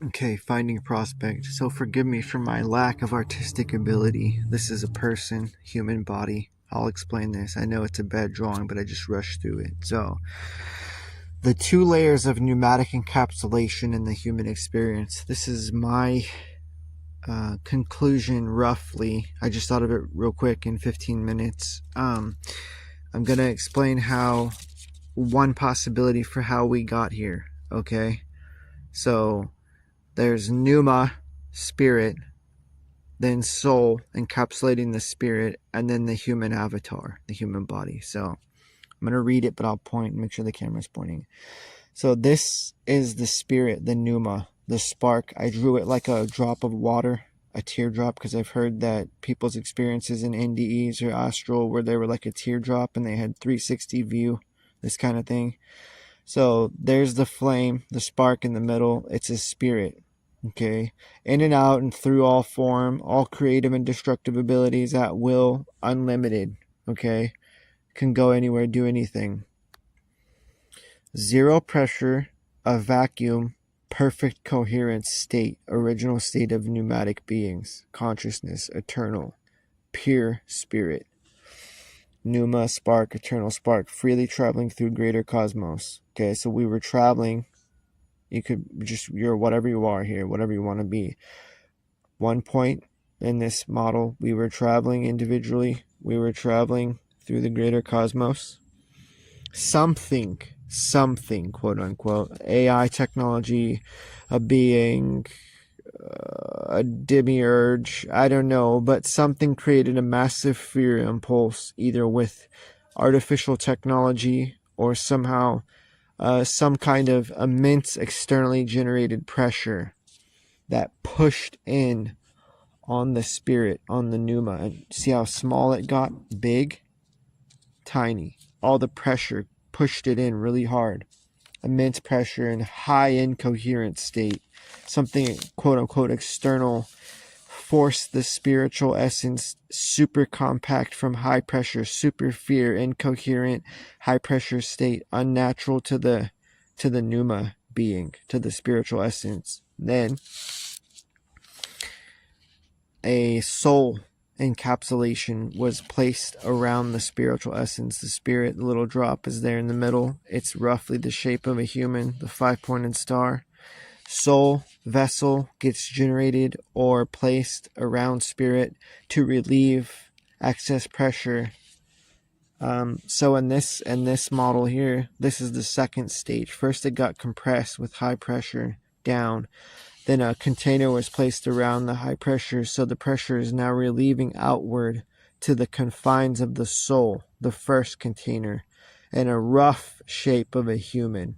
Okay, finding prospect. So forgive me for my lack of artistic ability. This is a person, human body. I'll explain this. I know it's a bad drawing, but I just rushed through it. So, the two layers of pneumatic encapsulation in the human experience. This is my conclusion, roughly. I just thought of it real quick in 15 minutes. I'm going to explain how one possibility for how we got here, okay? So, there's pneuma, spirit, then soul, encapsulating the spirit, and then the human avatar, the human body. So I'm going to read it, but I'll point and make sure the camera's pointing. So this is the spirit, the pneuma, the spark. I drew it like a drop of water, a teardrop, because I've heard that people's experiences in NDEs or astral where they were like a teardrop and they had 360 view, this kind of thing. So there's the flame, the spark in the middle. It's a spirit. Okay, in and out and through all form, all creative and destructive abilities at will, unlimited. Okay, can go anywhere, do anything. Zero pressure, a vacuum, perfect coherent state, original state of pneumatic beings, consciousness, eternal, pure spirit. Pneuma, spark, eternal spark, freely traveling through greater cosmos. Okay, so we were traveling. You could just, you're whatever you are here, whatever you want to be. One point in this model, we were traveling individually. We were traveling through the greater cosmos. Something, quote unquote, AI technology, a being, a demiurge, I don't know, but something created a massive fear impulse, either with artificial technology or somehow some kind of immense externally generated pressure that pushed in on the spirit, on the pneuma. And see how small it got? Big, tiny. All the pressure pushed it in really hard. Immense pressure and high incoherent state. Something, quote unquote, external forced the spiritual essence super compact from high pressure, super fear, incoherent, high pressure state, unnatural to the pneuma being, to the spiritual essence. Then a soul encapsulation was placed around the spiritual essence. The spirit, the little drop, is there in the middle. It's roughly the shape of a human, the 5-pointed star. Soul vessel gets generated or placed around spirit to relieve excess pressure. So in this model here, this is the second stage. First, it got compressed with high pressure down. Then a container was placed around the high pressure, so the pressure is now relieving outward to the confines of the soul, the first container, in a rough shape of a human,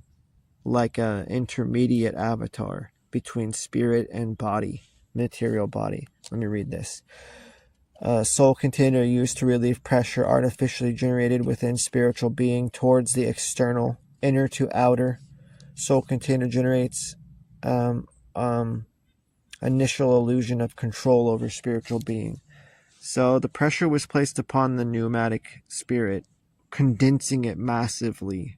like an intermediate avatar between spirit and body, material body. Let me read this. Soul container used to relieve pressure artificially generated within spiritual being towards the external, inner to outer. Soul container generates initial illusion of control over spiritual being. So the pressure was placed upon the pneumatic spirit, condensing it massively.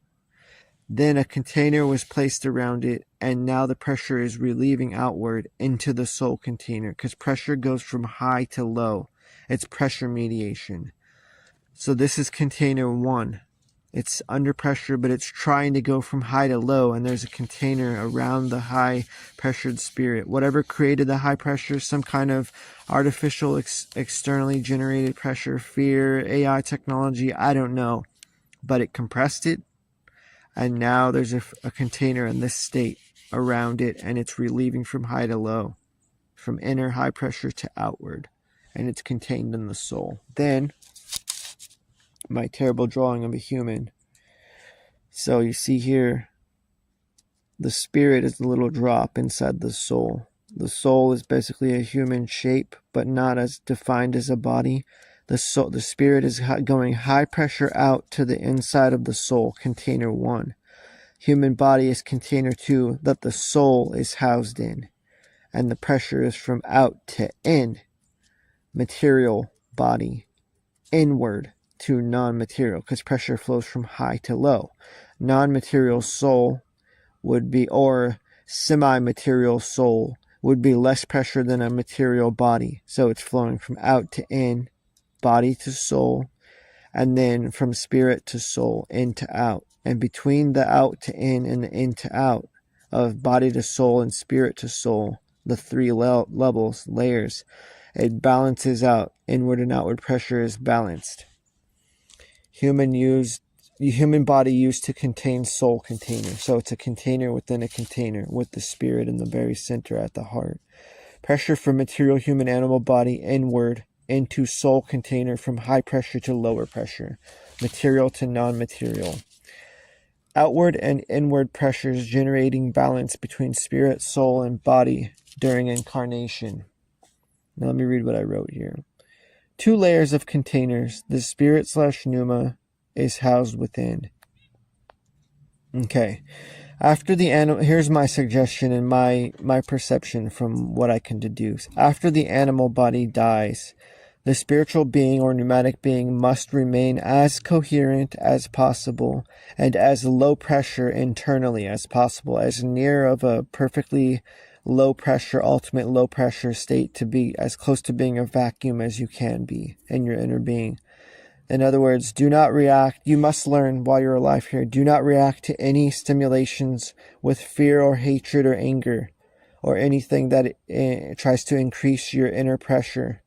Then a container was placed around it, and now the pressure is relieving outward into the soul container, because pressure goes from high to low. It's pressure mediation. So this is container 1. It's under pressure, but it's trying to go from high to low, and there's a container around the high pressured spirit. Whatever created the high pressure, some kind of artificial externally generated pressure, fear, AI technology, I don't know, but it compressed it. And now there's a container in this state around it, and it's relieving from high to low, from inner high pressure to outward, and it's contained in the soul. Then, my terrible drawing of a human. So you see here, the spirit is the little drop inside the soul. The soul is basically a human shape, but not as defined as a body. The spirit is going high pressure out to the inside of the soul, container 1. Human body is container 2 that the soul is housed in. And the pressure is from out to in, material body, inward to non-material, because pressure flows from high to low. Non-material soul would be, or semi-material soul would be less pressure than a material body. So it's flowing from out to in, body to soul, and then from spirit to soul, in to out. And between the out to in and the in to out, of body to soul and spirit to soul, the three levels, layers, it balances out. Inward and outward pressure is balanced. Human body used to contain soul container. So it's a container within a container with the spirit in the very center at the heart. Pressure from material human animal body inward into soul container from high pressure to lower pressure, material to non-material. Outward and inward pressures generating balance between spirit, soul, and body during incarnation. Now let me read what I wrote here. 2 layers of containers. The spirit/pneuma is housed within. Okay. After the animal, here's my suggestion and my perception from what I can deduce. After the animal body dies, the spiritual being or pneumatic being must remain as coherent as possible and as low pressure internally as possible, as near of a perfectly low pressure, ultimate low pressure state, to be as close to being a vacuum as you can be in your inner being. In other words, do not react. You must learn while you're alive here. Do not react to any stimulations with fear or hatred or anger or anything that tries to increase your inner pressure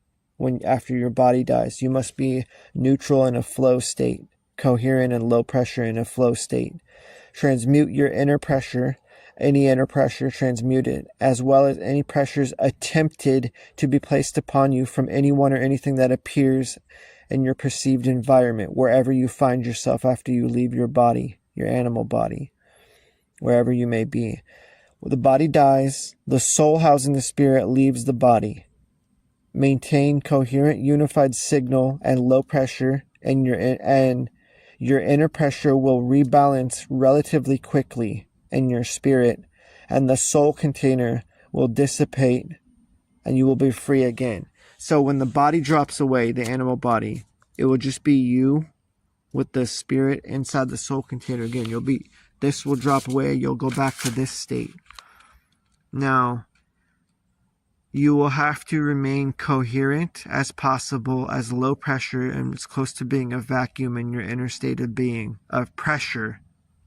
after your body dies. You must be neutral in a flow state, coherent and low pressure in a flow state. Transmute your inner pressure, any inner pressure, transmute it, as well as any pressures attempted to be placed upon you from anyone or anything that appears in your perceived environment, wherever you find yourself after you leave your body, your animal body, wherever you may be. When the body dies, the soul housing the spirit leaves the body. Maintain coherent, unified signal and low pressure, and your inner pressure will rebalance relatively quickly in your spirit, and the soul container will dissipate, and you will be free again. So when the body drops away, the animal body, it will just be you with the spirit inside the soul container again. This will drop away. You'll go back to this state. Now, you will have to remain coherent as possible, as low pressure and as close to being a vacuum in your inner state of being, of pressure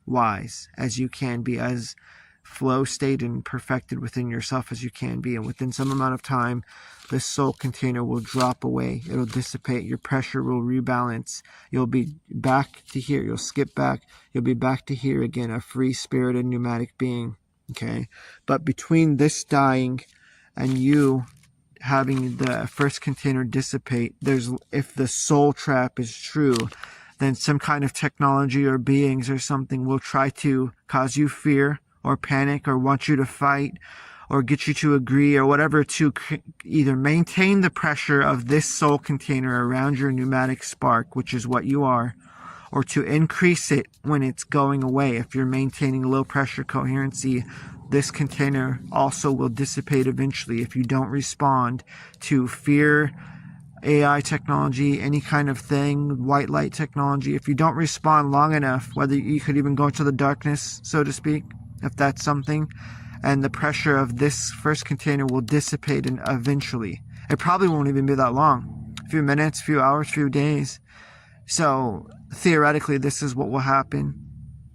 wise as you can be, as flow state and perfected within yourself as you can be. And within some amount of time, this soul container will drop away. It'll dissipate. Your pressure will rebalance. You'll be back to here. You'll skip back. You'll be back to here again, a free spirited pneumatic being. Okay. But between this dying and you having the first container dissipate, if the soul trap is true, then some kind of technology or beings or something will try to cause you fear or panic or want you to fight or get you to agree or whatever, to either maintain the pressure of this soul container around your pneumatic spark, which is what you are, or to increase it when it's going away. If you're maintaining low pressure coherency, this container also will dissipate eventually if you don't respond to fear, AI technology, any kind of thing, white light technology. If you don't respond long enough, whether you could even go into the darkness, so to speak, if that's something, and the pressure of this first container will dissipate and eventually. It probably won't even be that long. A few minutes, few hours, few days. So theoretically, this is what will happen.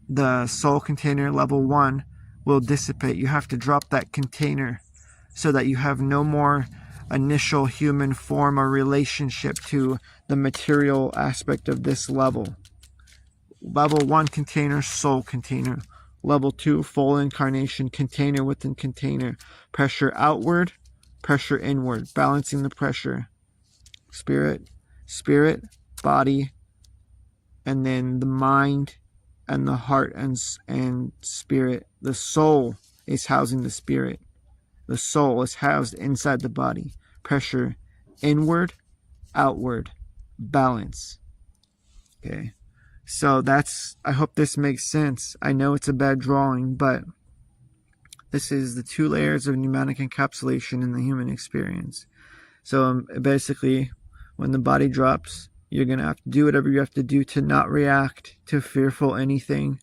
The soul container level 1 will dissipate. You have to drop that container so that you have no more initial human form or relationship to the material aspect of this level. Level 1 container, soul container. Level 2, full incarnation, container within container. Pressure outward, pressure inward, balancing the pressure. Spirit, body, and then the mind and the heart and spirit. The soul is housing the spirit. The soul is housed inside the body. Pressure inward, outward, balance. Okay. So I hope this makes sense. I know it's a bad drawing, but this is the 2 layers of pneumatic encapsulation in the human experience. So basically, when the body drops, you're going to have to do whatever you have to do to not react to fearful anything,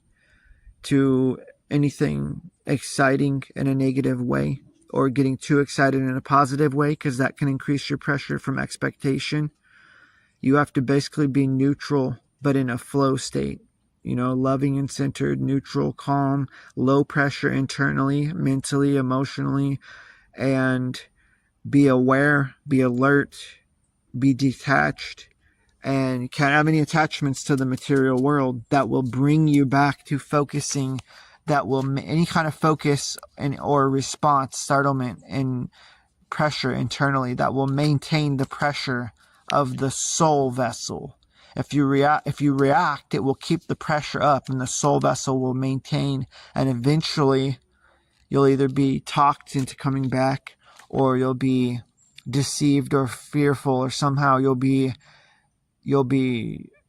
to anything exciting in a negative way or getting too excited in a positive way, because that can increase your pressure from expectation. You have to basically be neutral, but in a flow state. Loving and centered, neutral, calm, low pressure internally, mentally, emotionally, and be aware, be alert, be detached, and you can't have any attachments to the material world. That will bring you back to focusing, that will, any kind of focus or response, startlement and pressure internally, that will maintain the pressure of the soul vessel. If you react, it will keep the pressure up, and the soul vessel will maintain, and eventually you'll either be talked into coming back, or you'll be deceived or fearful, or somehow you'll be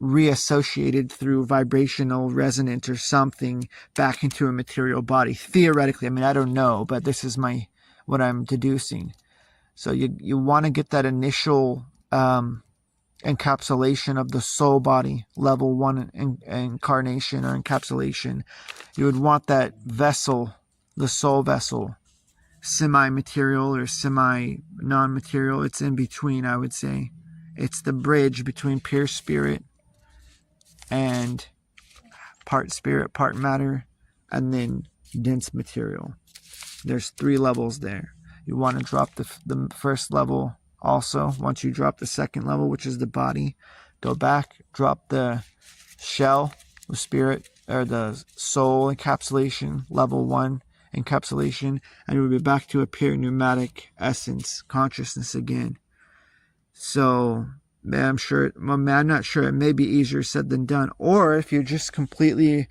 reassociated through vibrational resonance or something back into a material body. Theoretically, I don't know, but this is what I'm deducing. So you want to get that initial encapsulation of the soul body, level 1 incarnation or encapsulation. You would want that vessel, the soul vessel, semi-material or semi-non-material. It's in between, I would say. It's the bridge between pure spirit and part spirit, part matter, and then dense material. There's 3 levels there. You want to drop the first level also. Once you drop the second level, which is the body, go back, drop the shell, the spirit, or the soul encapsulation, level 1 encapsulation, and you'll be back to a pure pneumatic essence, consciousness again. So, I'm not sure. It may be easier said than done. Or if you're just completely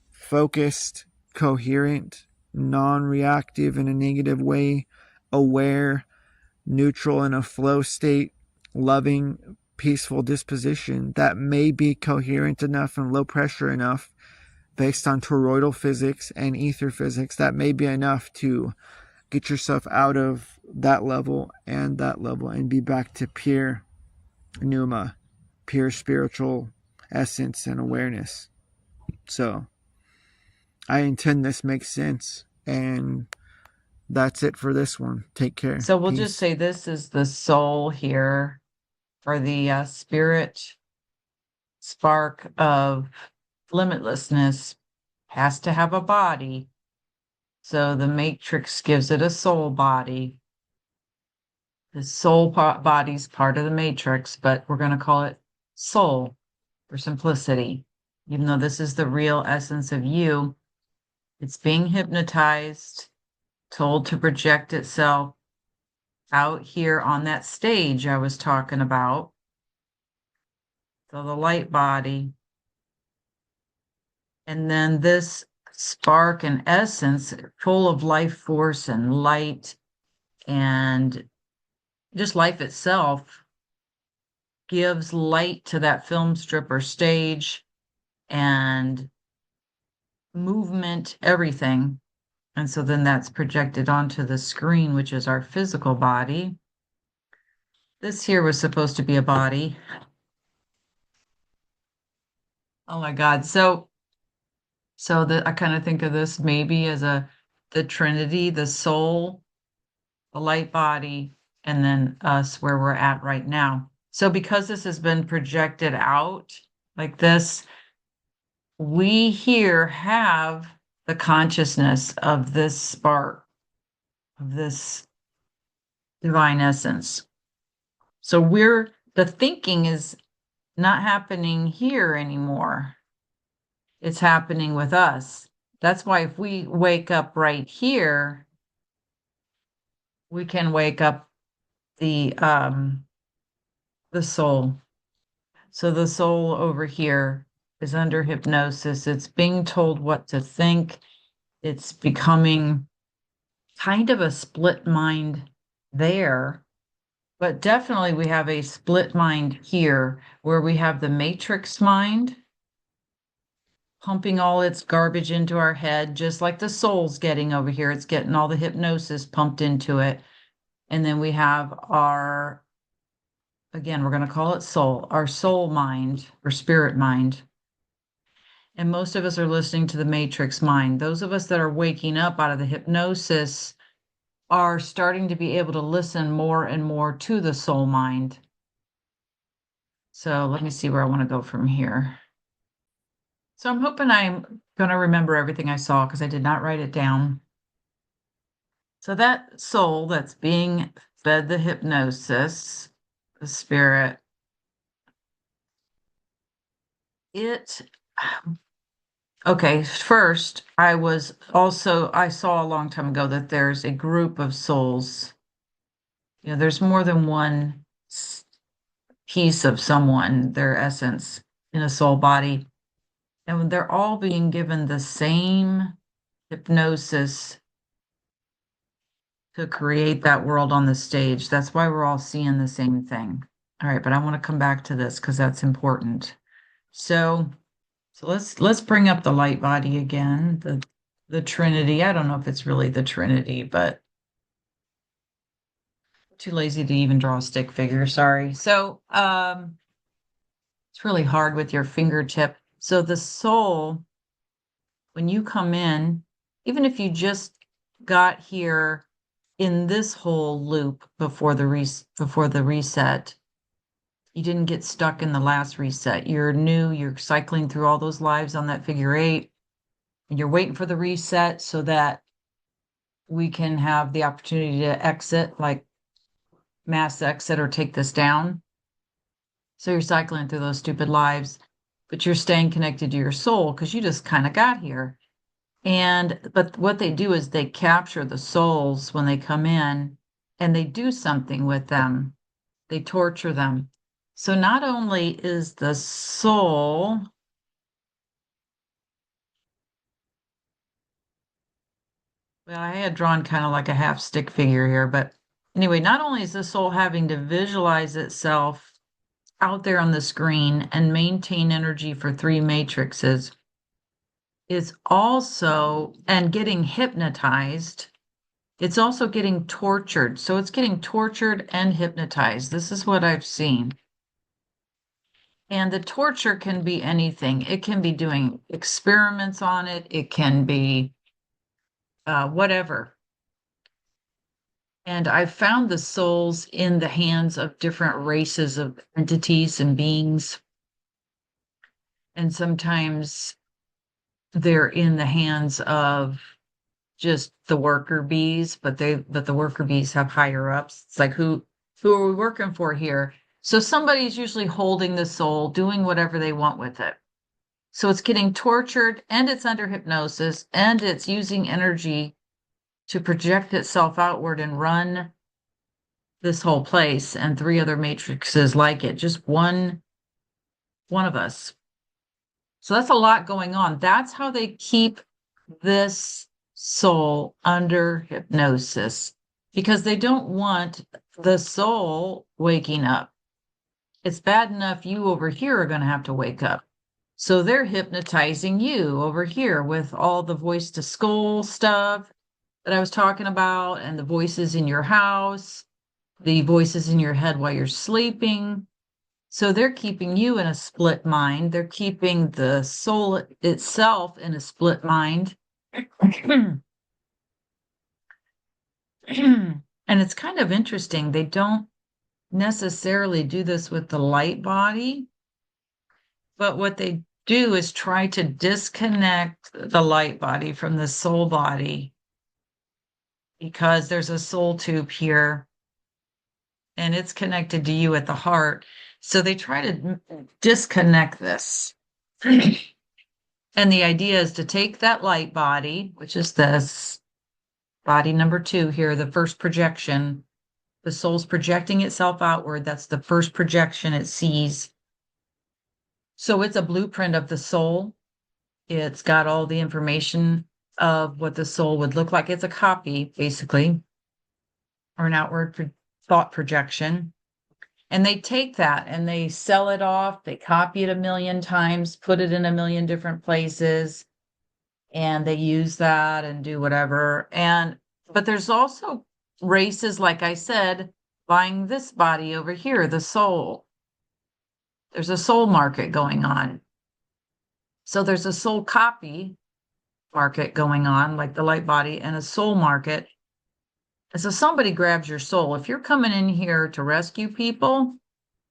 focused, coherent, non-reactive in a negative way, aware, neutral in a flow state, loving, peaceful disposition, that may be coherent enough and low pressure enough based on toroidal physics and ether physics. That may be enough to get yourself out of that level and be back to pure Pneuma, pure spiritual essence and awareness. So I intend this makes sense, and that's it for this one. Take care. So we'll just say this is the soul here, or the spirit spark of limitlessness. Has to have a body. So the matrix gives it a soul body. The soul body's part of the matrix, but we're going to call it soul for simplicity. Even though this is the real essence of you, it's being hypnotized, told to project itself out here on that stage I was talking about. So the light body. And then this spark and essence, full of life force and light and just life itself, gives light to that film strip or stage and movement, everything. And so then that's projected onto the screen, which is our physical body. This here was supposed to be a body. Oh my God. So I kind of think of this maybe as the Trinity, the soul, the light body, and then us where we're at right now. So because this has been projected out like this, we here have the consciousness of this spark, of this divine essence. So the thinking is not happening here anymore. It's happening with us. That's why if we wake up right here, we can wake up the soul. So the soul over here is under hypnosis. It's being told what to think. It's becoming kind of a split mind there, but definitely we have a split mind here where we have the matrix mind pumping all its garbage into our head, just like the soul's getting over here. It's getting all the hypnosis pumped into it. And then we have again, we're going to call it soul, our soul mind or spirit mind. And most of us are listening to the matrix mind. Those of us that are waking up out of the hypnosis are starting to be able to listen more and more to the soul mind. So let me see where I want to go from here. So I'm hoping I'm going to remember everything I saw because I did not write it down. So that soul that's being fed the hypnosis, the spirit, it, okay, first, I saw a long time ago that there's a group of souls. There's more than one piece of someone, their essence in a soul body. And they're all being given the same hypnosis to create that world on the stage. That's why we're all seeing the same thing. All right, but I want to come back to this because that's important. So let's bring up the light body again, the Trinity. I don't know if it's really the Trinity, but I'm too lazy to even draw a stick figure. Sorry. So it's really hard with your fingertip. So the soul, when you come in, even if you just got here in this whole loop before the reset, you didn't get stuck in the last reset. You're new, you're cycling through all those lives on that figure 8, and you're waiting for the reset so that we can have the opportunity to exit, like mass exit or take this down. So you're cycling through those stupid lives, but you're staying connected to your soul because you just kind of got here. But what they do is they capture the souls when they come in and they do something with them. They torture them. So not only is the soul, well, I had drawn kind of like a half stick figure here, but anyway, not only is the soul having to visualize itself out there on the screen and maintain energy for 3 matrices, it's also, and getting hypnotized, it's also getting tortured. So it's getting tortured and hypnotized. This is what I've seen. And the torture can be anything. It can be doing experiments on it. It can be whatever. And I've found the souls in the hands of different races of entities and beings. And sometimes they're in the hands of just the worker bees, but the worker bees have higher ups. It's like who are we working for here? So somebody's usually holding the soul, doing whatever they want with it. So it's getting tortured and it's under hypnosis and it's using energy to project itself outward and run this whole place and 3 other matrices like it, just one of us. So that's a lot going on. That's how they keep this soul under hypnosis because they don't want the soul waking up. It's bad enough you over here are going to have to wake up. So they're hypnotizing you over here with all the voice to skull stuff that I was talking about and the voices in your house, the voices in your head while you're sleeping. So they're keeping you in a split mind. They're keeping the soul itself in a split mind. And it's kind of interesting. They don't necessarily do this with the light body, but what they do is try to disconnect the light body from the soul body because there's a soul tube here and it's connected to you at the heart. So they try to disconnect this. And the idea is to take that light body, which is this body number 2 here, the first projection. The soul's projecting itself outward. That's the first projection it sees. So it's a blueprint of the soul. It's got all the information of what the soul would look like. It's a copy, basically, or an outward thought projection. And they take that and they sell it off. They copy it a million times, put it in a million different places, and they use that and do whatever. But there's also races, like I said, buying this body over here, the soul. There's a soul market going on. So there's a soul copy market going on, like the light body, and a soul market. And so somebody grabs your soul. If you're coming in here to rescue people,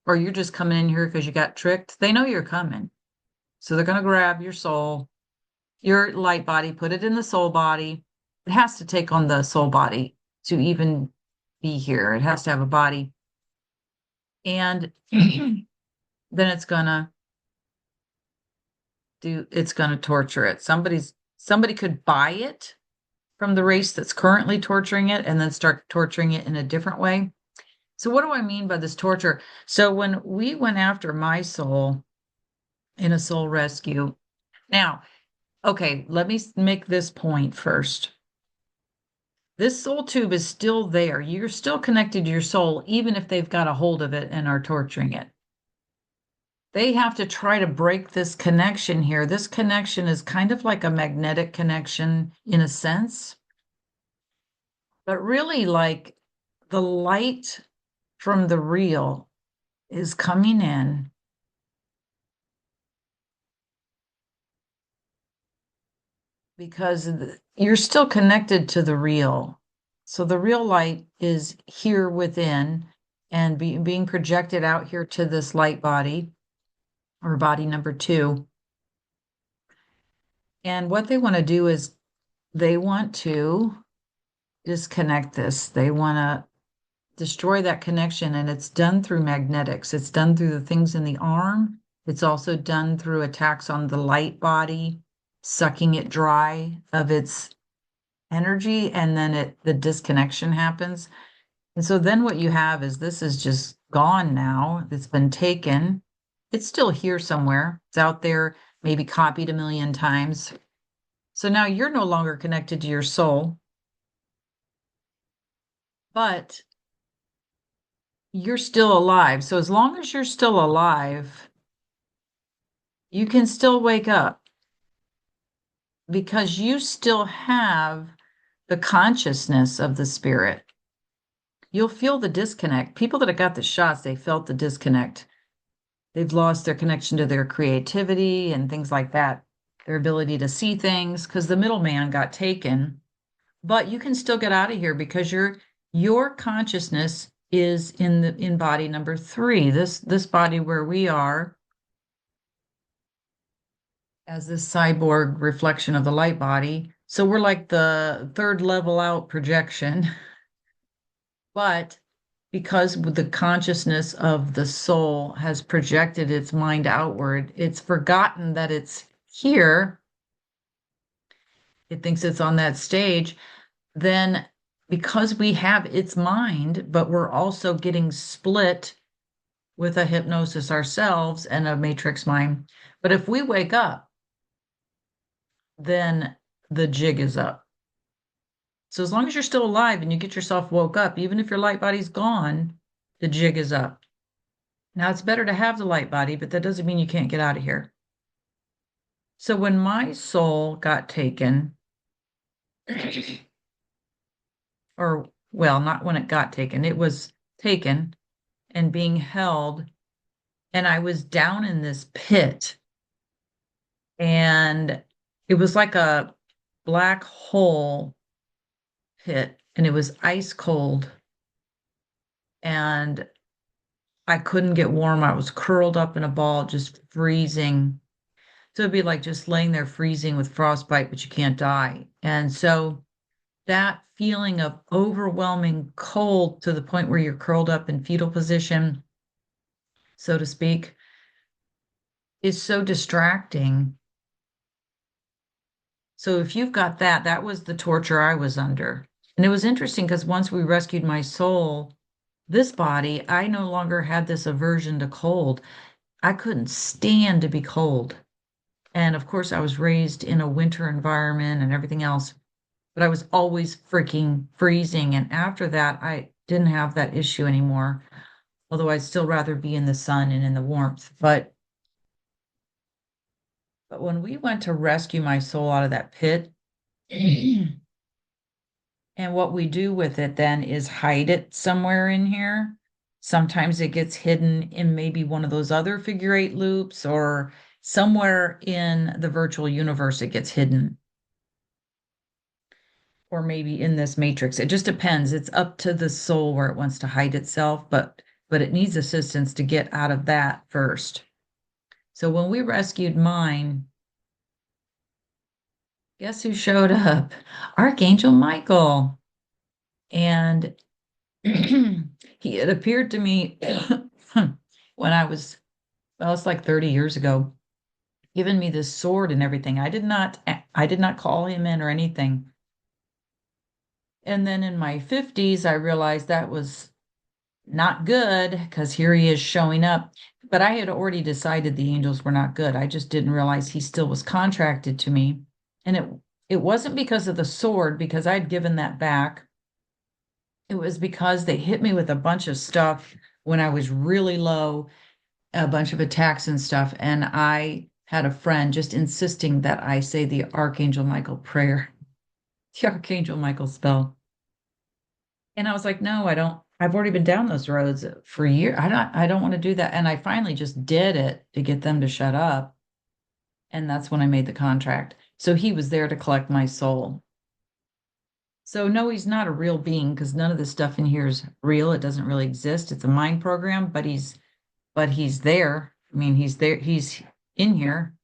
or you're just coming in here because you got tricked, they know you're coming. So they're going to grab your soul, your light body, put it in the soul body. It has to take on the soul body to even be here. It has to have a body. And then it's gonna torture it. Somebody could buy it from the race that's currently torturing it and then start torturing it in a different way. So what do I mean by this torture? So when we went after my soul in a soul rescue, now, okay, let me make this point first. This soul tube is still there. You're still connected to your soul, even if they've got a hold of it and are torturing it. They have to try to break this connection here. This connection is kind of like a magnetic connection in a sense, but really like the light from the real is coming in because you're still connected to the real. So the real light is here within and being projected out here to this light body or body number 2. And what they want to do is they want to disconnect this. They want to destroy that connection, and it's done through magnetics. It's done through the things in the arm. It's also done through attacks on the light body, sucking it dry of its energy, and then the disconnection happens. And so then what you have is this is just gone now. It's been taken. It's still here somewhere. It's out there, maybe copied a million times. So now you're no longer connected to your soul, but you're still alive. So as long as you're still alive, you can still wake up because you still have the consciousness of the spirit. You'll feel the disconnect. People that have got the shots, they felt the disconnect. They've lost their connection to their creativity and things like that, their ability to see things because the middleman got taken. But you can still get out of here because your consciousness is in body number 3, this body where we are as this cyborg reflection of the light body. So we're like the 3rd level out projection. But because the consciousness of the soul has projected its mind outward, it's forgotten that it's here. It thinks it's on that stage. Then because we have its mind, but we're also getting split with a hypnosis ourselves and a matrix mind. But if we wake up, then the jig is up. So as long as you're still alive and you get yourself woke up, even if your light body's gone, the jig is up. Now it's better to have the light body, but that doesn't mean you can't get out of here. So when my soul got taken, or well, not when it got taken, it was taken and being held, and I was down in this pit, and it was like a black hole pit, and it was ice cold, and I couldn't get warm. I was curled up in a ball, just freezing. So it'd be like just laying there freezing with frostbite, but you can't die. And so that feeling of overwhelming cold to the point where you're curled up in fetal position, so to speak, is so distracting. So if you've got that, that was the torture I was under. And it was interesting because once we rescued my soul, this body, I no longer had this aversion to cold. I couldn't stand to be cold. And of course, I was raised in a winter environment and everything else, but I was always freaking freezing. And after that, I didn't have that issue anymore, although I'd still rather be in the sun and in the warmth. But when we went to rescue my soul out of that pit, and what we do with it then is hide it somewhere in here. Sometimes it gets hidden in maybe one of those other figure 8 loops, or somewhere in the virtual universe it gets hidden, or maybe in this matrix. It just depends. It's up to the soul where it wants to hide itself, but it needs assistance to get out of that first. So when we rescued mine, guess who showed up? Archangel Michael. And he had appeared to me when I was, well, it's like 30 years ago, given me this sword and everything. I did not call him in or anything. And then in my 50s, I realized that was not good because here he is showing up. But I had already decided the angels were not good. I just didn't realize he still was contracted to me. And it wasn't because of the sword, because I'd given that back. It was because they hit me with a bunch of stuff when I was really low, a bunch of attacks and stuff. And I had a friend just insisting that I say the Archangel Michael prayer, the Archangel Michael spell. And I was like, no, I don't. I've already been down those roads for years. I don't want to do that. And I finally just did it to get them to shut up. And that's when I made the contract. So he was there to collect my soul. So no, he's not a real being because none of this stuff in here is real. It doesn't really exist. It's a mind program, but he's there. I mean, he's there. He's in here.